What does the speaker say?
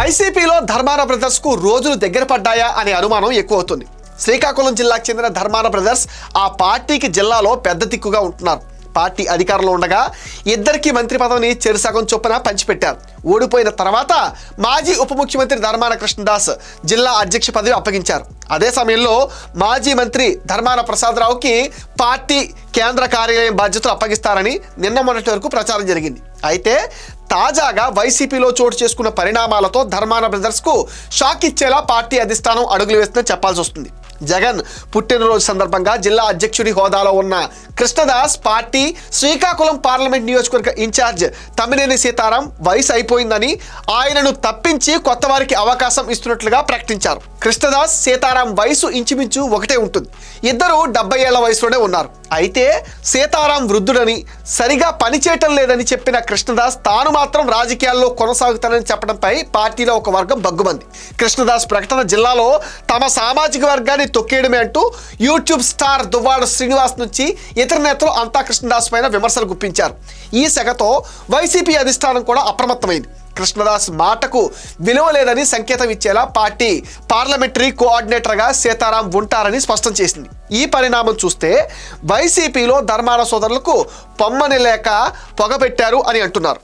వైసీపీలో ధర్మాన బ్రదర్స్ కు రోజులు దగ్గర పడ్డాయా అనే అనుమానం ఎక్కువ అవుతుంది. శ్రీకాకుళం జిల్లాకు చెందిన ధర్మాన బ్రదర్స్ ఆ పార్టీకి జిల్లాలో పెద్ద దిక్కుగా ఉంటున్నారు. పార్టీ అధికారంలో ఉండగా ఇద్దరికి మంత్రి పదవిని చెరుసగం చొప్పున పంచిపెట్టారు. ఓడిపోయిన తర్వాత మాజీ ఉప ముఖ్యమంత్రి ధర్మాన కృష్ణదాస్ జిల్లా అధ్యక్ష పదవి అప్పగించారు. అదే సమయంలో మాజీ మంత్రి ధర్మాన ప్రసాదరావుకి పార్టీ కేంద్ర కార్యాలయం బాధ్యతలు అప్పగిస్తారని నిన్న మొన్నటి వరకు ప్రచారం జరిగింది. అయితే తాజాగా వైసీపీలో చోటు చేసుకున్న పరిణామాలతో ధర్మాన బ్రదర్స్కు షాక్ ఇచ్చేలా పార్టీ అధిష్టానం అడుగులు వేస్తుందని చెప్పాల్సి వస్తుంది. జగన్ పుట్టినరోజు సందర్భంగా జిల్లా అధ్యక్షుడి హోదాలో ఉన్న కృష్ణదాస్ పార్టీ శ్రీకాకుళం పార్లమెంట్ నియోజకవర్గ ఇన్ఛార్జ్ తమ్మినేని సీతారాం వయసు అయిపోయిందని ఆయనను తప్పించి కొత్త వారికి అవకాశం ఇస్తున్నట్లుగా ప్రకటించారు. కృష్ణదాస్ సీతారాం వయసు ఇంచుమించు ఒకటే ఉంటుంది. ఇద్దరు 70 ఏళ్ల వయసులోనే ఉన్నారు. అయితే సీతారాం వృద్ధుడని సరిగా పనిచేయటం లేదని చెప్పిన కృష్ణదాస్ తాను మాత్రం రాజకీయాల్లో కొనసాగుతానని చెప్పడంపై పార్టీలో ఒక వర్గం బగ్గుమంది. కృష్ణదాస్ ప్రకటన జిల్లాలో తమ సామాజిక వర్గాన్ని తొక్కేయడమే అంటూ యూట్యూబ్ స్టార్ దువ్వాడ శ్రీనివాస్ నుంచి ఇతర నేతలు అంతా కృష్ణదాస్ పైన విమర్శలు గుప్పించారు. ఈ సెగతో వైసీపీ అధిష్టానం కూడా అప్రమత్తమైంది. కృష్ణదాస్ మాటకు విలువ లేదని సంకేతం ఇచ్చేలా పార్టీ పార్లమెంటరీ కోఆర్డినేటర్గా సీతారాం ఉంటారని స్పష్టం చేసింది. ఈ పరిణామం చూస్తే వైసీపీలో ధర్మాన సోదరులకు పొమ్మని లేక పొగబెట్టారు అని అంటున్నారు.